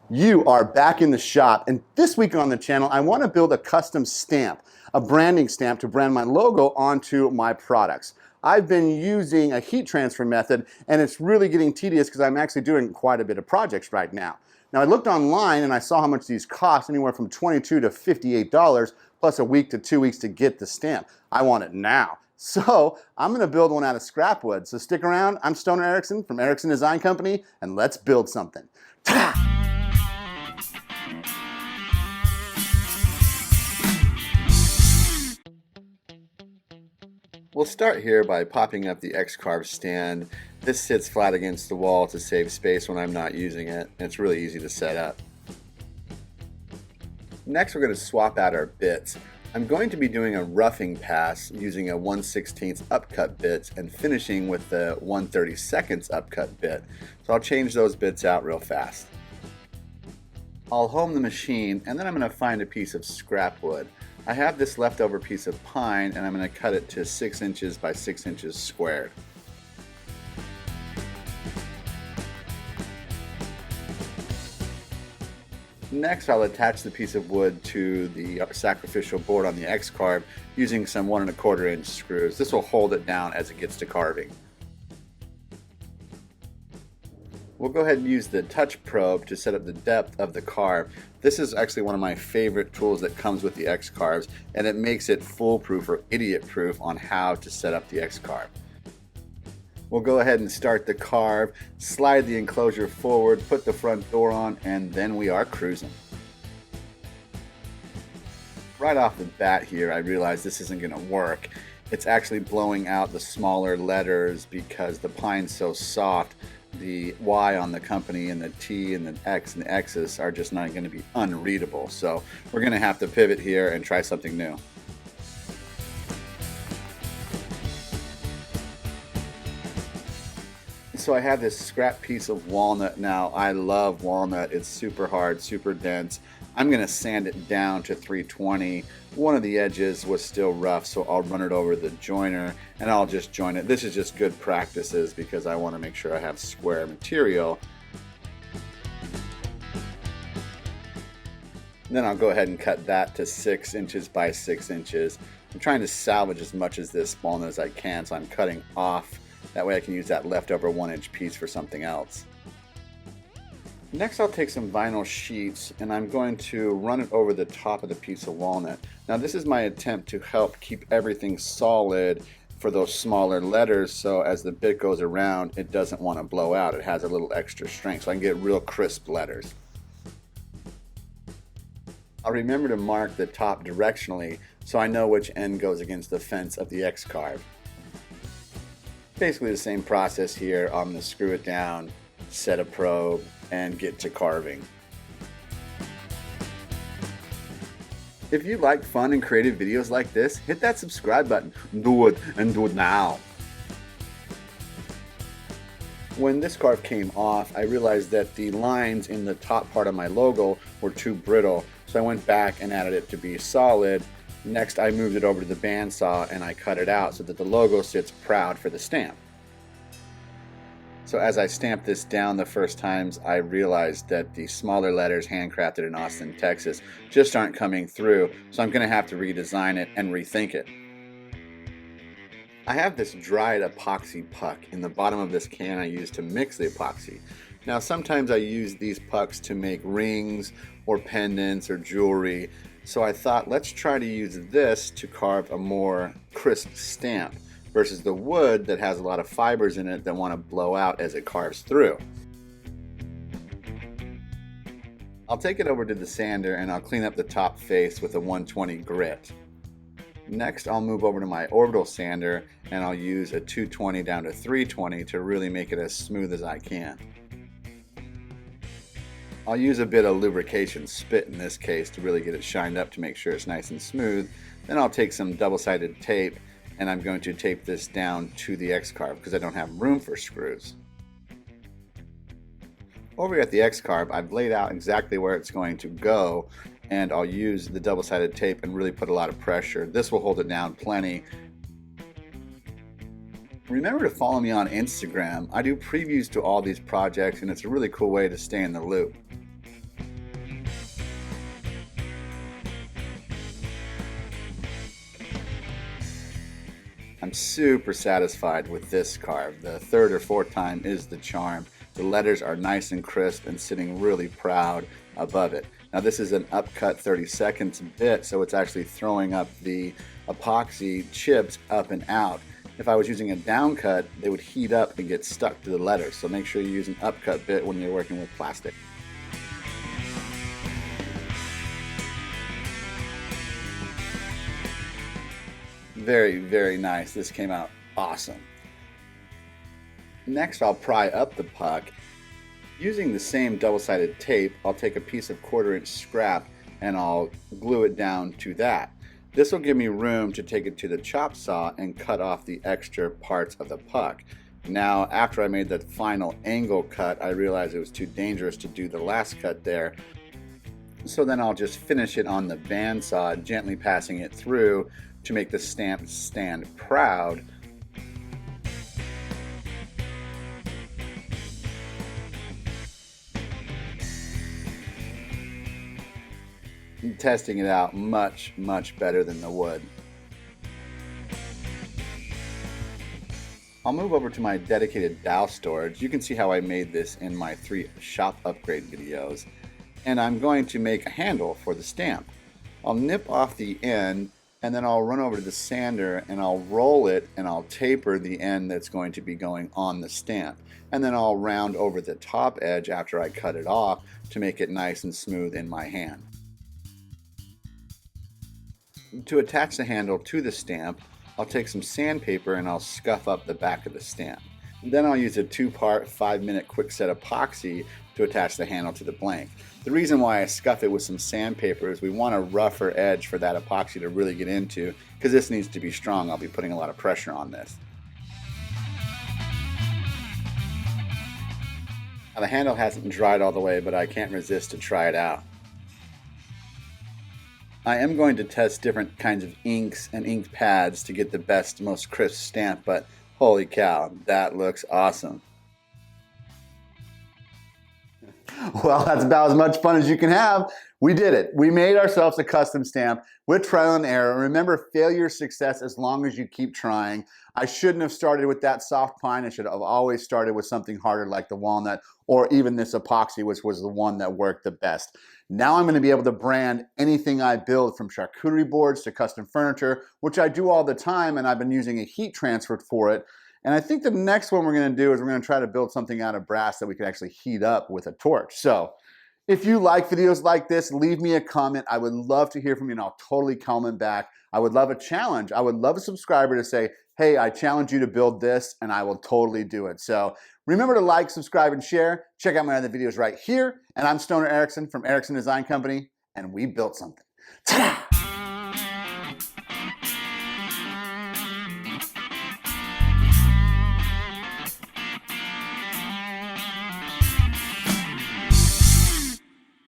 You are back in the shop, and this week on the channel I want to build a custom stamp, a branding stamp to brand my logo onto my products. I've been using a heat transfer method and it's really getting tedious because I'm actually doing quite a bit of projects right now. Now I looked online and I saw how much these cost, anywhere from $22 to $58 plus a week to 2 weeks to get the stamp. I want it now. So I'm going to build one out of scrap wood. So stick around. I'm Stoner Ericson from Ericson Design Company, and let's build something. Ta-da! We'll start here by popping up the X-Carve stand. This sits flat against the wall to save space when I'm not using it, and it's really easy to set up. Next we're going to swap out our bits. I'm going to be doing a roughing pass using a 1/16 upcut bit and finishing with the 1/32 upcut bit. So I'll change those bits out real fast. I'll home the machine and then I'm going to find a piece of scrap wood. I have this leftover piece of pine and I'm going to cut it to 6 inches by 6 inches squared. Next I'll attach the piece of wood to the sacrificial board on the X-Carve using some 1 1/4 inch screws. This will hold it down as it gets to carving. We'll go ahead and use the touch probe to set up the depth of the carve. This is actually one of my favorite tools that comes with the X-Carves, and it makes it foolproof or idiot-proof on how to set up the X-Carve. We'll go ahead and start the carve, slide the enclosure forward, put the front door on, and then we are cruising. Right off the bat here, I realize this isn't going to work. It's actually blowing out the smaller letters because the pine's so soft. The Y on the company and the T and the X and the X's are just not going to be unreadable. So we're going to have to pivot here and try something new. So I have this scrap piece of walnut now. I love walnut. It's super hard, super dense. I'm going to sand it down to 320. One of the edges was still rough, so I'll run it over the joiner and I'll just join it. This is just good practices because I want to make sure I have square material. Then I'll go ahead and cut that to 6 inches by 6 inches. I'm trying to salvage as much of this walnut as I can, so I'm cutting off. That way I can use that leftover 1-inch piece for something else. Next I'll take some vinyl sheets and I'm going to run it over the top of the piece of walnut. Now this is my attempt to help keep everything solid for those smaller letters, so as the bit goes around it doesn't want to blow out. It has a little extra strength so I can get real crisp letters. I'll remember to mark the top directionally so I know which end goes against the fence of the X-Carve. Basically the same process here. I'm going to screw it down, set a probe, and get to carving. If you like fun and creative videos like this, hit that subscribe button. Do it, and do it now. When this carve came off, I realized that the lines in the top part of my logo were too brittle, so I went back and added it to be solid. Next I moved it over to the bandsaw and I cut it out so that the logo sits proud for the stamp. So as I stamped this down the first times, I realized that the smaller letters handcrafted in Austin, Texas just aren't coming through, so I'm going to have to redesign it and rethink it. I have this dried epoxy puck in the bottom of this can I use to mix the epoxy. Now sometimes I use these pucks to make rings or pendants or jewelry, so I thought let's try to use this to carve a more crisp stamp versus the wood that has a lot of fibers in it that want to blow out as it carves through. I'll take it over to the sander and I'll clean up the top face with a 120 grit. Next I'll move over to my orbital sander and I'll use a 220 down to 320 to really make it as smooth as I can. I'll use a bit of lubrication spit in this case to really get it shined up to make sure it's nice and smooth. Then I'll take some double-sided tape and I'm going to tape this down to the X-Carve because I don't have room for screws. Over at the X-Carve, I've laid out exactly where it's going to go and I'll use the double-sided tape and really put a lot of pressure. This will hold it down plenty. Remember to follow me on Instagram. I do previews to all these projects and it's a really cool way to stay in the loop. I'm super satisfied with this carve. The third or fourth time is the charm. The letters are nice and crisp and sitting really proud above it. Now this is an upcut 30 seconds bit, so it's actually throwing up the epoxy chips up and out. If I was using a downcut, they would heat up and get stuck to the letters. So make sure you use an upcut bit when you're working with plastic. Very, very nice. This came out awesome. Next, I'll pry up the puck. Using the same double-sided tape, I'll take a piece of 1/4-inch scrap and I'll glue it down to that. This will give me room to take it to the chop saw and cut off the extra parts of the puck. Now, after I made the final angle cut, I realized it was too dangerous to do the last cut there. So then I'll just finish it on the bandsaw, gently passing it through to make the stamp stand proud. And testing it out much, much better than the wood. I'll move over to my dedicated dowel storage. You can see how I made this in my 3 shop upgrade videos. And I'm going to make a handle for the stamp. I'll nip off the end and then I'll run over to the sander and I'll roll it and I'll taper the end that's going to be going on the stamp. And then I'll round over the top edge after I cut it off to make it nice and smooth in my hand. To attach the handle to the stamp, I'll take some sandpaper and I'll scuff up the back of the stamp. Then I'll use a 2-part 5-minute quick set epoxy to attach the handle to the blank. The reason why I scuff it with some sandpaper is we want a rougher edge for that epoxy to really get into, because this needs to be strong. I'll be putting a lot of pressure on this. Now the handle hasn't dried all the way, but I can't resist to try it out. I am going to test different kinds of inks and ink pads to get the best, most crisp stamp, but holy cow, that looks awesome. Well, that's about as much fun as you can have. We did it. We made ourselves a custom stamp with trial and error. Remember, failure is success as long as you keep trying. I shouldn't have started with that soft pine. I should have always started with something harder like the walnut or even this epoxy, which was the one that worked the best. Now I'm going to be able to brand anything I build, from charcuterie boards to custom furniture, which I do all the time, and I've been using a heat transfer for it. And I think the next one we're going to do is we're going to try to build something out of brass that we can actually heat up with a torch. So if you like videos like this, leave me a comment. I would love to hear from you, and I'll totally comment back. I would love a challenge. I would love a subscriber to say, hey, I challenge you to build this, and I will totally do it. So remember to like, subscribe, and share. Check out my other videos right here. And I'm Stoner Ericson from Ericson Design Company, and we built something. Ta-da!